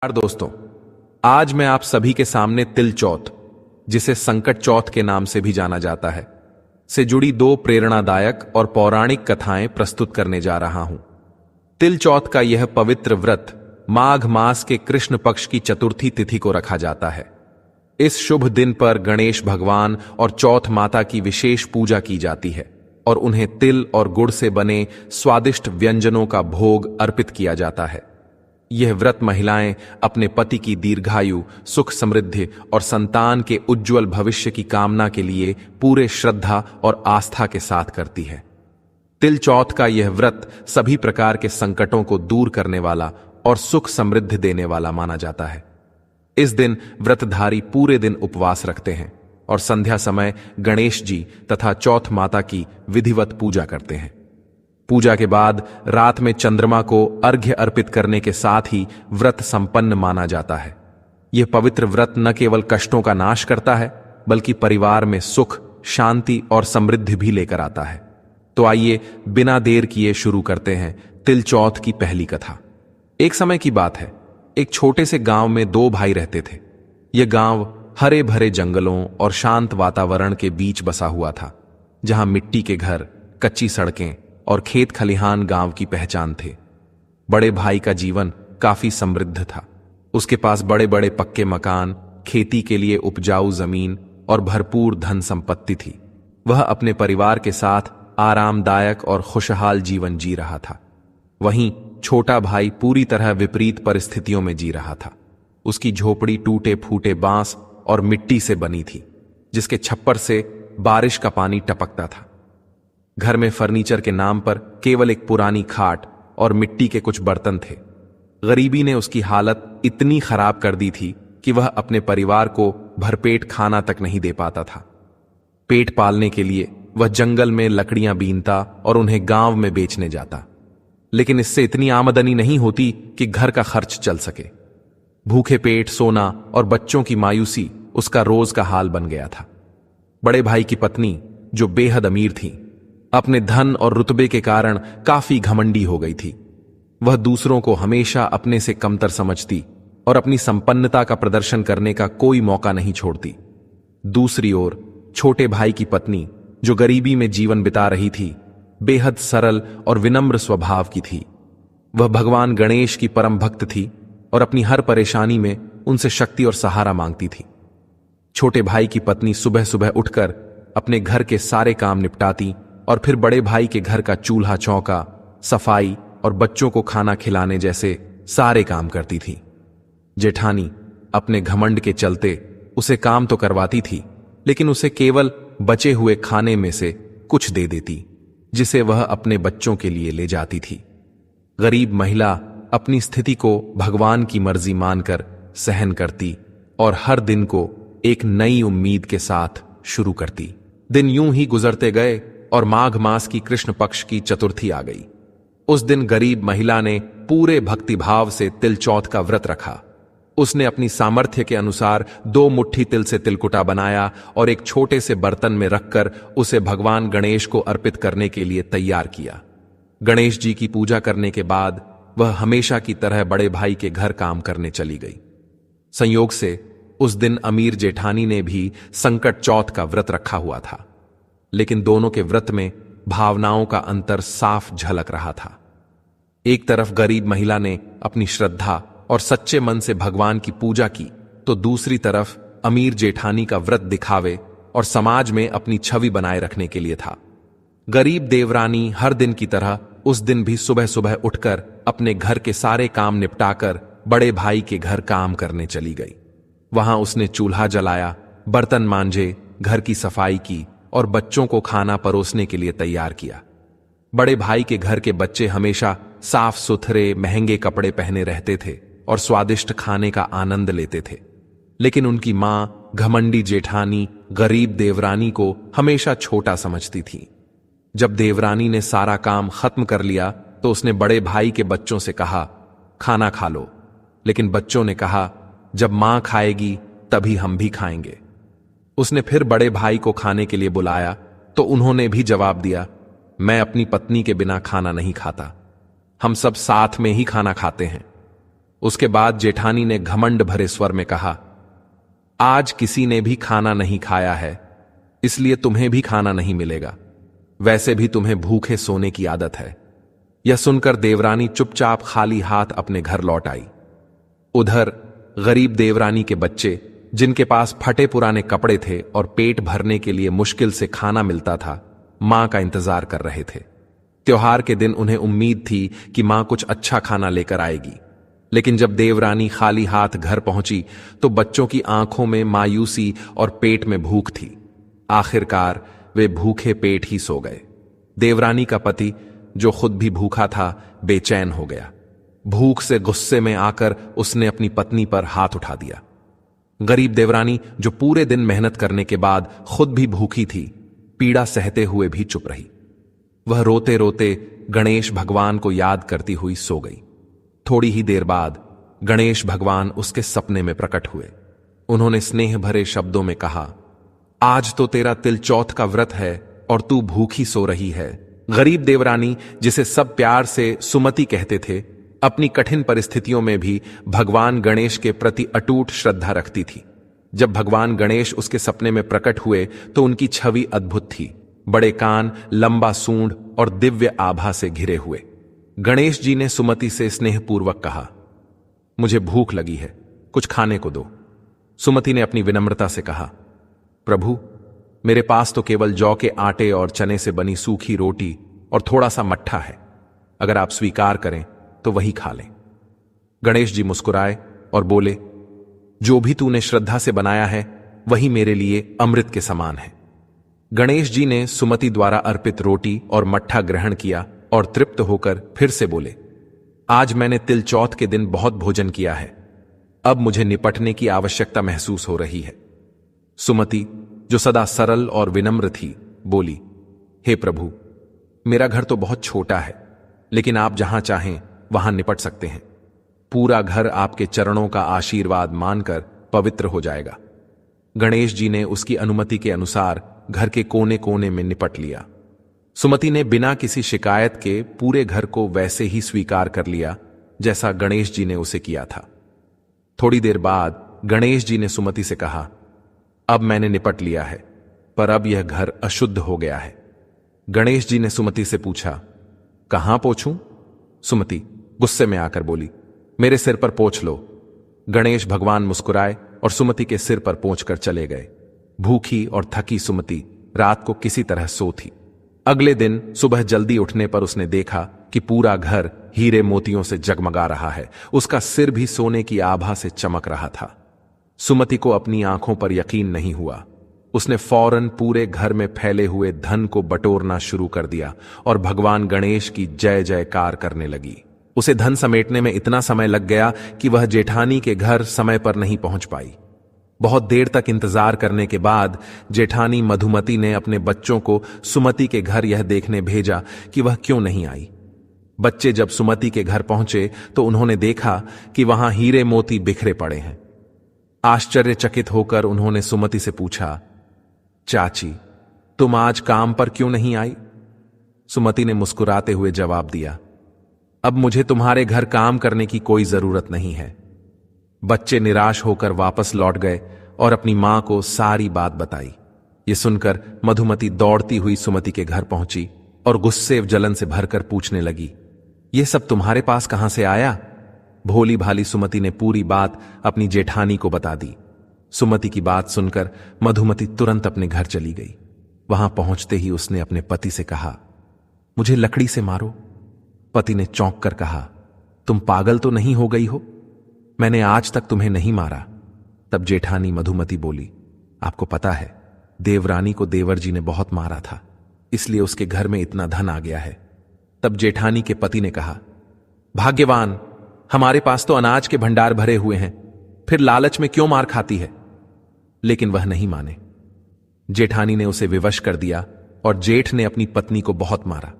दोस्तों, आज मैं आप सभी के सामने तिल चौथ, जिसे संकट चौथ के नाम से भी जाना जाता है, से जुड़ी दो प्रेरणादायक और पौराणिक कथाएं प्रस्तुत करने जा रहा हूं। तिल चौथ का यह पवित्र व्रत माघ मास के कृष्ण पक्ष की चतुर्थी तिथि को रखा जाता है। इस शुभ दिन पर गणेश भगवान और चौथ माता की विशेष पूजा की जाती है और उन्हें तिल और गुड़ से बने स्वादिष्ट व्यंजनों का भोग अर्पित किया जाता है। यह व्रत महिलाएं अपने पति की दीर्घायु, सुख समृद्धि और संतान के उज्जवल भविष्य की कामना के लिए पूरे श्रद्धा और आस्था के साथ करती है। तिल चौथ का यह व्रत सभी प्रकार के संकटों को दूर करने वाला और सुख समृद्धि देने वाला माना जाता है। इस दिन व्रतधारी पूरे दिन उपवास रखते हैं और संध्या समय गणेश जी तथा चौथ माता की विधिवत पूजा करते हैं। पूजा के बाद रात में चंद्रमा को अर्घ्य अर्पित करने के साथ ही व्रत संपन्न माना जाता है। यह पवित्र व्रत न केवल कष्टों का नाश करता है, बल्कि परिवार में सुख, शांति और समृद्धि भी लेकर आता है। तो आइए बिना देर किए शुरू करते हैं तिल चौथ की पहली कथा। एक समय की बात है, एक छोटे से गांव में दो भाई रहते थे। यह गांव हरे भरे जंगलों और शांत वातावरण के बीच बसा हुआ था, जहां मिट्टी के घर, कच्ची सड़कें और खेत खलिहान गांव की पहचान थे। बड़े भाई का जीवन काफी समृद्ध था। उसके पास बड़े बड़े पक्के मकान, खेती के लिए उपजाऊ जमीन और भरपूर धन संपत्ति थी। वह अपने परिवार के साथ आरामदायक और खुशहाल जीवन जी रहा था। वहीं छोटा भाई पूरी तरह विपरीत परिस्थितियों में जी रहा था। उसकी झोपड़ी टूटे फूटे बांस और मिट्टी से बनी थी, जिसके छप्पर से बारिश का पानी टपकता था। घर में फर्नीचर के नाम पर केवल एक पुरानी खाट और मिट्टी के कुछ बर्तन थे। गरीबी ने उसकी हालत इतनी खराब कर दी थी कि वह अपने परिवार को भरपेट खाना तक नहीं दे पाता था। पेट पालने के लिए वह जंगल में लकड़ियां बीनता और उन्हें गांव में बेचने जाता, लेकिन इससे इतनी आमदनी नहीं होती कि घर का खर्च चल सके। भूखे पेट सोना और बच्चों की मायूसी उसका रोज का हाल बन गया था। बड़े भाई की पत्नी, जो बेहद अमीर थी, अपने धन और रुतबे के कारण काफी घमंडी हो गई थी। वह दूसरों को हमेशा अपने से कमतर समझती और अपनी संपन्नता का प्रदर्शन करने का कोई मौका नहीं छोड़ती। दूसरी ओर छोटे भाई की पत्नी, जो गरीबी में जीवन बिता रही थी, बेहद सरल और विनम्र स्वभाव की थी। वह भगवान गणेश की परम भक्त थी और अपनी हर परेशानी में उनसे शक्ति और सहारा मांगती थी। छोटे भाई की पत्नी सुबह सुबह उठकर अपने घर के सारे काम निपटाती और फिर बड़े भाई के घर का चूल्हा चौका, सफाई और बच्चों को खाना खिलाने जैसे सारे काम करती थी। जेठानी अपने घमंड के चलते उसे काम तो करवाती थी, लेकिन उसे केवल बचे हुए खाने में से कुछ दे देती, जिसे वह अपने बच्चों के लिए ले जाती थी। गरीब महिला अपनी स्थिति को भगवान की मर्जी मानकर सहन करती और हर दिन को एक नई उम्मीद के साथ शुरू करती। दिन यूं ही गुजरते गए और माघ मास की कृष्ण पक्ष की चतुर्थी आ गई। उस दिन गरीब महिला ने पूरे भक्तिभाव से तिल चौथ का व्रत रखा। उसने अपनी सामर्थ्य के अनुसार 2 मुट्ठी तिल से तिलकुटा बनाया और एक छोटे से बर्तन में रखकर उसे भगवान गणेश को अर्पित करने के लिए तैयार किया। गणेश जी की पूजा करने के बाद वह हमेशा की तरह बड़े भाई के घर काम करने चली गई। संयोग से उस दिन अमीर जेठानी ने भी संकट चौथ का व्रत रखा हुआ था, लेकिन दोनों के व्रत में भावनाओं का अंतर साफ झलक रहा था। एक तरफ गरीब महिला ने अपनी श्रद्धा और सच्चे मन से भगवान की पूजा की, तो दूसरी तरफ अमीर जेठानी का व्रत दिखावे और समाज में अपनी छवि बनाए रखने के लिए था। गरीब देवरानी हर दिन की तरह उस दिन भी सुबह सुबह उठकर अपने घर के सारे काम निपटाकर बड़े भाई के घर काम करने चली गई। वहां उसने चूल्हा जलाया, बर्तन मांजे, घर की सफाई की और बच्चों को खाना परोसने के लिए तैयार किया। बड़े भाई के घर के बच्चे हमेशा साफ सुथरे महंगे कपड़े पहने रहते थे और स्वादिष्ट खाने का आनंद लेते थे, लेकिन उनकी मां घमंडी जेठानी गरीब देवरानी को हमेशा छोटा समझती थी। जब देवरानी ने सारा काम खत्म कर लिया तो उसने बड़े भाई के बच्चों से कहा, खाना खा लो। लेकिन बच्चों ने कहा, जब मां खाएगी तभी हम भी खाएंगे। उसने फिर बड़े भाई को खाने के लिए बुलाया तो उन्होंने भी जवाब दिया, मैं अपनी पत्नी के बिना खाना नहीं खाता, हम सब साथ में ही खाना खाते हैं। उसके बाद जेठानी ने घमंड भरे स्वर में कहा, आज किसी ने भी खाना नहीं खाया है, इसलिए तुम्हें भी खाना नहीं मिलेगा। वैसे भी तुम्हें भूखे सोने की आदत है। यह सुनकर देवरानी चुपचाप खाली हाथ अपने घर लौट आई। उधर गरीब देवरानी के बच्चे, जिनके पास फटे पुराने कपड़े थे और पेट भरने के लिए मुश्किल से खाना मिलता था, मां का इंतजार कर रहे थे। त्योहार के दिन उन्हें उम्मीद थी कि मां कुछ अच्छा खाना लेकर आएगी, लेकिन जब देवरानी खाली हाथ घर पहुंची तो बच्चों की आंखों में मायूसी और पेट में भूख थी। आखिरकार वे भूखे पेट ही सो गए। देवरानी का पति, जो खुद भी भूखा था, बेचैन हो गया। भूख से गुस्से में आकर उसने अपनी पत्नी पर हाथ उठा दिया। गरीब देवरानी, जो पूरे दिन मेहनत करने के बाद खुद भी भूखी थी, पीड़ा सहते हुए भी चुप रही। वह रोते रोते गणेश भगवान को याद करती हुई सो गई। थोड़ी ही देर बाद गणेश भगवान उसके सपने में प्रकट हुए। उन्होंने स्नेह भरे शब्दों में कहा, आज तो तेरा तिल चौथ का व्रत है और तू भूखी सो रही है। गरीब देवरानी, जिसे सब प्यार से सुमति कहते थे, अपनी कठिन परिस्थितियों में भी भगवान गणेश के प्रति अटूट श्रद्धा रखती थी। जब भगवान गणेश उसके सपने में प्रकट हुए तो उनकी छवि अद्भुत थी। बड़े कान, लंबा सूंड और दिव्य आभा से घिरे हुए। गणेश जी ने सुमति से स्नेहपूर्वक कहा, मुझे भूख लगी है, कुछ खाने को दो। सुमति ने अपनी विनम्रता से कहा, प्रभु, मेरे पास तो केवल जौ के आटे और चने से बनी सूखी रोटी और थोड़ा सा मट्ठा है। अगर आप स्वीकार करें तो वही खा लें। गणेश जी मुस्कुराए और बोले, जो भी तूने श्रद्धा से बनाया है वही मेरे लिए अमृत के समान है। गणेश जी ने सुमति द्वारा अर्पित रोटी और मट्ठा ग्रहण किया और तृप्त होकर फिर से बोले, आज मैंने तिल चौथ के दिन बहुत भोजन किया है, अब मुझे निपटने की आवश्यकता महसूस हो रही है। सुमति, जो सदा सरल और विनम्र थी, बोली, हे प्रभु, मेरा घर तो बहुत छोटा है, लेकिन आप जहां चाहें वहां निपट सकते हैं। पूरा घर आपके चरणों का आशीर्वाद मानकर पवित्र हो जाएगा। गणेश जी ने उसकी अनुमति के अनुसार घर के कोने कोने में निपट लिया। सुमति ने बिना किसी शिकायत के पूरे घर को वैसे ही स्वीकार कर लिया जैसा गणेश जी ने उसे किया था। थोड़ी देर बाद गणेश जी ने सुमति से कहा, अब मैंने निपट लिया है, पर अब यह घर अशुद्ध हो गया है। गणेश जी ने सुमति से पूछा, कहां पोंछूं? सुमति गुस्से में आकर बोली, मेरे सिर पर पोंछ लो। गणेश भगवान मुस्कुराए और सुमति के सिर पर पोंछकर चले गए। भूखी और थकी सुमति रात को किसी तरह सो थी। अगले दिन सुबह जल्दी उठने पर उसने देखा कि पूरा घर हीरे मोतियों से जगमगा रहा है। उसका सिर भी सोने की आभा से चमक रहा था। सुमति को अपनी आंखों पर यकीन नहीं हुआ। उसने फौरन पूरे घर में फैले हुए धन को बटोरना शुरू कर दिया और भगवान गणेश की जय जयकार करने लगी। उसे धन समेटने में इतना समय लग गया कि वह जेठानी के घर समय पर नहीं पहुंच पाई। बहुत देर तक इंतजार करने के बाद जेठानी मधुमती ने अपने बच्चों को सुमति के घर यह देखने भेजा कि वह क्यों नहीं आई। बच्चे जब सुमति के घर पहुंचे तो उन्होंने देखा कि वहां हीरे मोती बिखरे पड़े हैं। आश्चर्यचकित होकर उन्होंने सुमति से पूछा, चाची, तुम आज काम पर क्यों नहीं आई? सुमति ने मुस्कुराते हुए जवाब दिया, अब मुझे तुम्हारे घर काम करने की कोई जरूरत नहीं है। बच्चे निराश होकर वापस लौट गए और अपनी मां को सारी बात बताई। ये सुनकर मधुमती दौड़ती हुई सुमति के घर पहुंची और गुस्से जलन से भरकर पूछने लगी, ये सब तुम्हारे पास कहां से आया? भोली भाली सुमति ने पूरी बात अपनी जेठानी को बता दी। सुमति की बात सुनकर मधुमती तुरंत अपने घर चली गई। वहां पहुंचते ही उसने अपने पति से कहा, मुझे लकड़ी से मारो। पति ने चौंक कर कहा, तुम पागल तो नहीं हो गई हो? मैंने आज तक तुम्हें नहीं मारा। तब जेठानी मधुमती बोली, आपको पता है, देवरानी को देवर जी ने बहुत मारा था, इसलिए उसके घर में इतना धन आ गया है। तब जेठानी के पति ने कहा, भाग्यवान, हमारे पास तो अनाज के भंडार भरे हुए हैं, फिर लालच में क्यों मार खाती है? लेकिन वह नहीं माने। जेठानी ने उसे विवश कर दिया और जेठ ने अपनी पत्नी को बहुत मारा।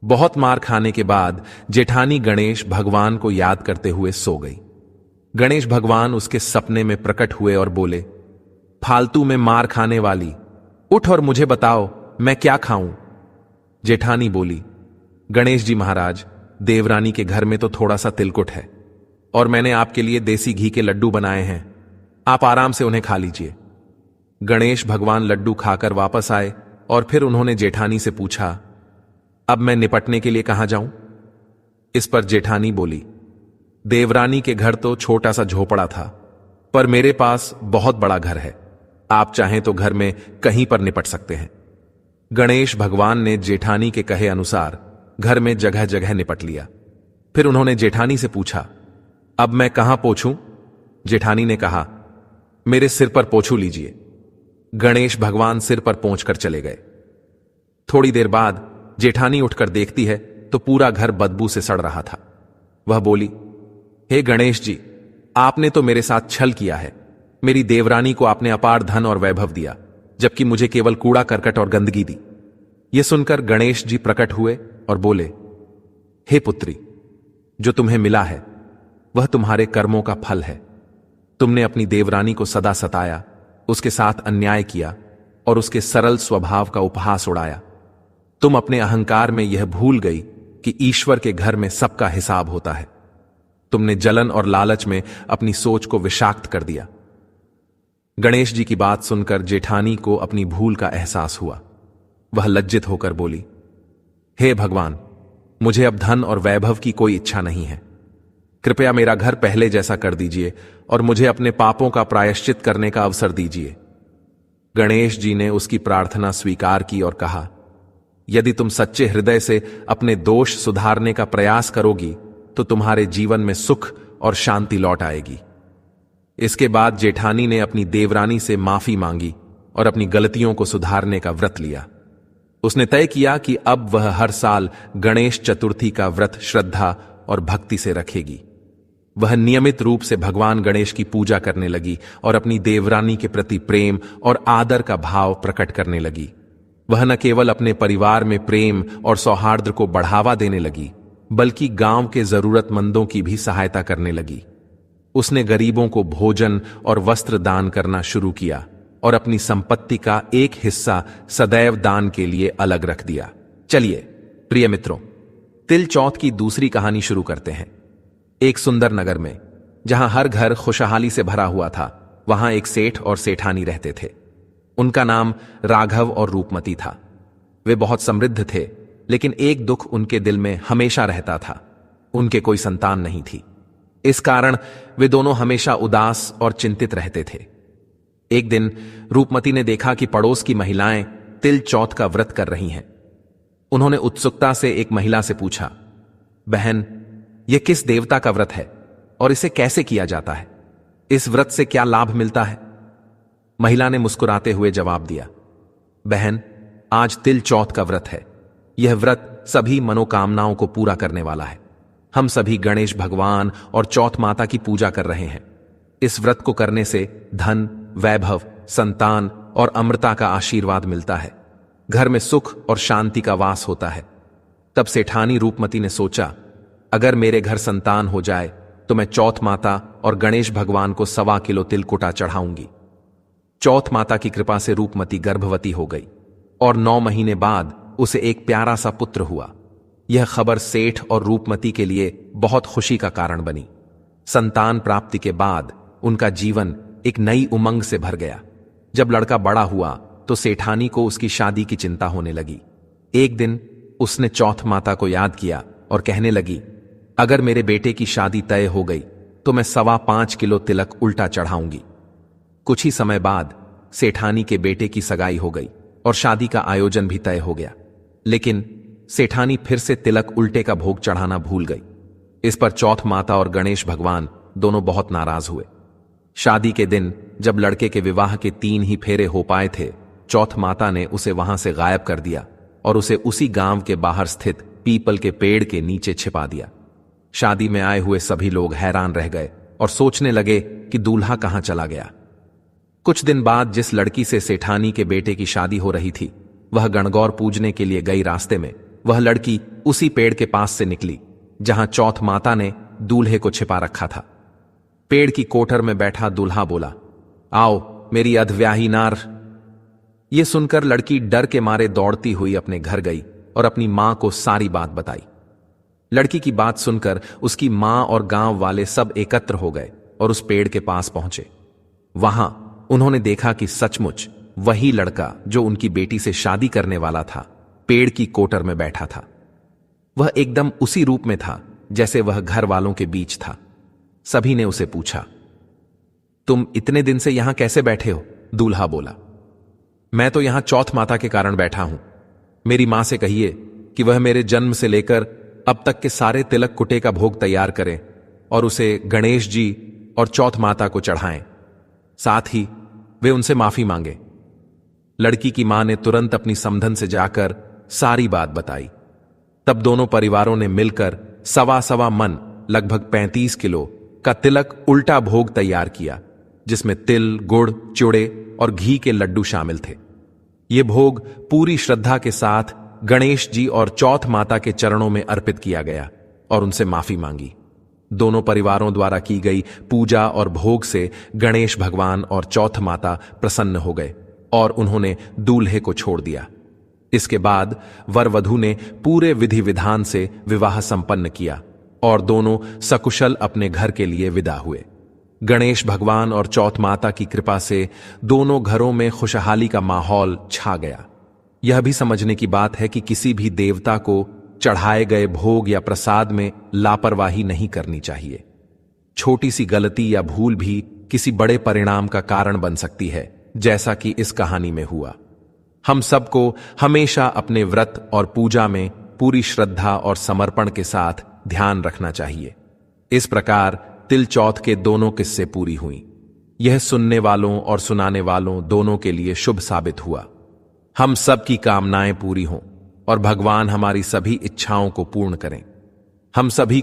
बहुत मार खाने के बाद जेठानी गणेश भगवान को याद करते हुए सो गई। गणेश भगवान उसके सपने में प्रकट हुए और बोले, फालतू में मार खाने वाली, उठ और मुझे बताओ मैं क्या खाऊं? जेठानी बोली, गणेश जी महाराज, देवरानी के घर में तो थोड़ा सा तिलकुट है और मैंने आपके लिए देसी घी के लड्डू बनाए हैं, आप आराम से उन्हें खा लीजिए। गणेश भगवान लड्डू खाकर वापस आए और फिर उन्होंने जेठानी से पूछा, अब मैं निपटने के लिए कहां जाऊं? इस पर जेठानी बोली, देवरानी के घर तो छोटा सा झोपड़ा था, पर मेरे पास बहुत बड़ा घर है, आप चाहें तो घर में कहीं पर निपट सकते हैं। गणेश भगवान ने जेठानी के कहे अनुसार घर में जगह जगह निपट लिया। फिर उन्होंने जेठानी से पूछा, अब मैं कहां पोंछूं? जेठानी ने कहा, मेरे सिर पर पोंछू लीजिए। गणेश भगवान सिर पर पोंछकर चले गए। थोड़ी देर बाद जेठानी उठकर देखती है तो पूरा घर बदबू से सड़ रहा था। वह बोली, हे गणेश जी, आपने तो मेरे साथ छल किया है। मेरी देवरानी को आपने अपार धन और वैभव दिया, जबकि मुझे केवल कूड़ा करकट और गंदगी दी। यह सुनकर गणेश जी प्रकट हुए और बोले, हे पुत्री, जो तुम्हें मिला है वह तुम्हारे कर्मों का फल है। तुमने अपनी देवरानी को सदा सताया, उसके साथ अन्याय किया और उसके सरल स्वभाव का उपहास उड़ाया। तुम अपने अहंकार में यह भूल गई कि ईश्वर के घर में सबका हिसाब होता है। तुमने जलन और लालच में अपनी सोच को विषाक्त कर दिया। गणेश जी की बात सुनकर जेठानी को अपनी भूल का एहसास हुआ। वह लज्जित होकर बोली, हे भगवान, मुझे अब धन और वैभव की कोई इच्छा नहीं है। कृपया मेरा घर पहले जैसा कर दीजिए और मुझे अपने पापों का प्रायश्चित करने का अवसर दीजिए। गणेश जी ने उसकी प्रार्थना स्वीकार की और कहा, यदि तुम सच्चे हृदय से अपने दोष सुधारने का प्रयास करोगी तो तुम्हारे जीवन में सुख और शांति लौट आएगी। इसके बाद जेठानी ने अपनी देवरानी से माफी मांगी और अपनी गलतियों को सुधारने का व्रत लिया। उसने तय किया कि अब वह हर साल गणेश चतुर्थी का व्रत श्रद्धा और भक्ति से रखेगी। वह नियमित रूप से भगवान गणेश की पूजा करने लगी और अपनी देवरानी के प्रति प्रेम और आदर का भाव प्रकट करने लगी। वह न केवल अपने परिवार में प्रेम और सौहार्द को बढ़ावा देने लगी, बल्कि गांव के जरूरतमंदों की भी सहायता करने लगी। उसने गरीबों को भोजन और वस्त्र दान करना शुरू किया और अपनी संपत्ति का एक हिस्सा सदैव दान के लिए अलग रख दिया। चलिए प्रिय मित्रों, तिल चौथ की दूसरी कहानी शुरू करते हैं। एक सुंदर नगर में, जहां हर घर खुशहाली से भरा हुआ था, वहां एक सेठ और सेठानी रहते थे। उनका नाम राघव और रूपमती था। वे बहुत समृद्ध थे, लेकिन एक दुख उनके दिल में हमेशा रहता था, उनके कोई संतान नहीं थी। इस कारण वे दोनों हमेशा उदास और चिंतित रहते थे। एक दिन रूपमती ने देखा कि पड़ोस की महिलाएं तिल चौथ का व्रत कर रही हैं। उन्होंने उत्सुकता से एक महिला से पूछा, बहन, यह किस देवता का व्रत है और इसे कैसे किया जाता है? इस व्रत से क्या लाभ मिलता है? महिला ने मुस्कुराते हुए जवाब दिया, बहन, आज तिल चौथ का व्रत है। यह व्रत सभी मनोकामनाओं को पूरा करने वाला है। हम सभी गणेश भगवान और चौथ माता की पूजा कर रहे हैं। इस व्रत को करने से धन, वैभव, संतान और अमृता का आशीर्वाद मिलता है। घर में सुख और शांति का वास होता है। तब सेठानी रूपमती ने सोचा, अगर मेरे घर संतान हो जाए तो मैं चौथ माता और गणेश भगवान को 1.25 किलो तिलकुटा चढ़ाऊंगी। चौथ माता की कृपा से रूपमती गर्भवती हो गई और 9 महीने बाद उसे एक प्यारा सा पुत्र हुआ। यह खबर सेठ और रूपमती के लिए बहुत खुशी का कारण बनी। संतान प्राप्ति के बाद उनका जीवन एक नई उमंग से भर गया। जब लड़का बड़ा हुआ तो सेठानी को उसकी शादी की चिंता होने लगी। एक दिन उसने चौथ माता को याद किया और कहने लगी, अगर मेरे बेटे की शादी तय हो गई तो मैं 5.25 किलो तिलक उल्टा चढ़ाऊंगी। कुछ ही समय बाद सेठानी के बेटे की सगाई हो गई और शादी का आयोजन भी तय हो गया। लेकिन सेठानी फिर से तिलक उल्टे का भोग चढ़ाना भूल गई। इस पर चौथ माता और गणेश भगवान दोनों बहुत नाराज हुए। शादी के दिन जब लड़के के विवाह के 3 ही फेरे हो पाए थे, चौथ माता ने उसे वहां से गायब कर दिया और उसे उसी गांव के बाहर स्थित पीपल के पेड़ के नीचे छिपा दिया। शादी में आए हुए सभी लोग हैरान रह गए और सोचने लगे कि दूल्हा कहां चला गया। कुछ दिन बाद जिस लड़की से सेठानी के बेटे की शादी हो रही थी, वह गणगौर पूजने के लिए गई। रास्ते में वह लड़की उसी पेड़ के पास से निकली जहां चौथ माता ने दूल्हे को छिपा रखा था। पेड़ की कोठर में बैठा दूल्हा बोला, आओ मेरी अधव्याही नार। यह सुनकर लड़की डर के मारे दौड़ती हुई अपने घर गई और अपनी मां को सारी बात बताई। लड़की की बात सुनकर उसकी मां और गांव वाले सब एकत्र हो गए और उस पेड़ के पास पहुंचे। वहां उन्होंने देखा कि सचमुच वही लड़का जो उनकी बेटी से शादी करने वाला था, पेड़ की कोटर में बैठा था। वह एकदम उसी रूप में था जैसे वह घर वालों के बीच था। सभी ने उसे पूछा, तुम इतने दिन से यहां कैसे बैठे हो? दूल्हा बोला, मैं तो यहां चौथ माता के कारण बैठा हूं। मेरी मां से कहिए कि वह मेरे जन्म से लेकर अब तक के सारे तिलक कुटे का भोग तैयार करें और उसे गणेश जी और चौथ माता को चढ़ाएं। साथ ही वे उनसे माफी मांगे। लड़की की मां ने तुरंत अपनी समधन से जाकर सारी बात बताई। तब दोनों परिवारों ने मिलकर सवा मन लगभग 35 किलो का तिलक उल्टा भोग तैयार किया, जिसमें तिल, गुड़, चिड़े और घी के लड्डू शामिल थे। यह भोग पूरी श्रद्धा के साथ गणेश जी और चौथ माता के चरणों में अर्पित किया गया और उनसे माफी मांगी। दोनों परिवारों द्वारा की गई पूजा और भोग से गणेश भगवान और चौथ माता प्रसन्न हो गए और उन्होंने दूल्हे को छोड़ दिया। इसके बाद वर वधू ने पूरे विधि विधान से विवाह संपन्न किया और दोनों सकुशल अपने घर के लिए विदा हुए। गणेश भगवान और चौथ माता की कृपा से दोनों घरों में खुशहाली का माहौल छा गया। यह भी समझने की बात है कि किसी भी देवता को चढ़ाए गए भोग या प्रसाद में लापरवाही नहीं करनी चाहिए। छोटी सी गलती या भूल भी किसी बड़े परिणाम का कारण बन सकती है, जैसा कि इस कहानी में हुआ। हम सबको हमेशा अपने व्रत और पूजा में पूरी श्रद्धा और समर्पण के साथ ध्यान रखना चाहिए। इस प्रकार तिल चौथ के दोनों किस्से पूरी हुई। यह सुनने वालों और सुनाने वालों दोनों के लिए शुभ साबित हुआ। हम सब की कामनाएं पूरी हों और भगवान हमारी सभी इच्छाओं को पूर्ण करें। हम सभी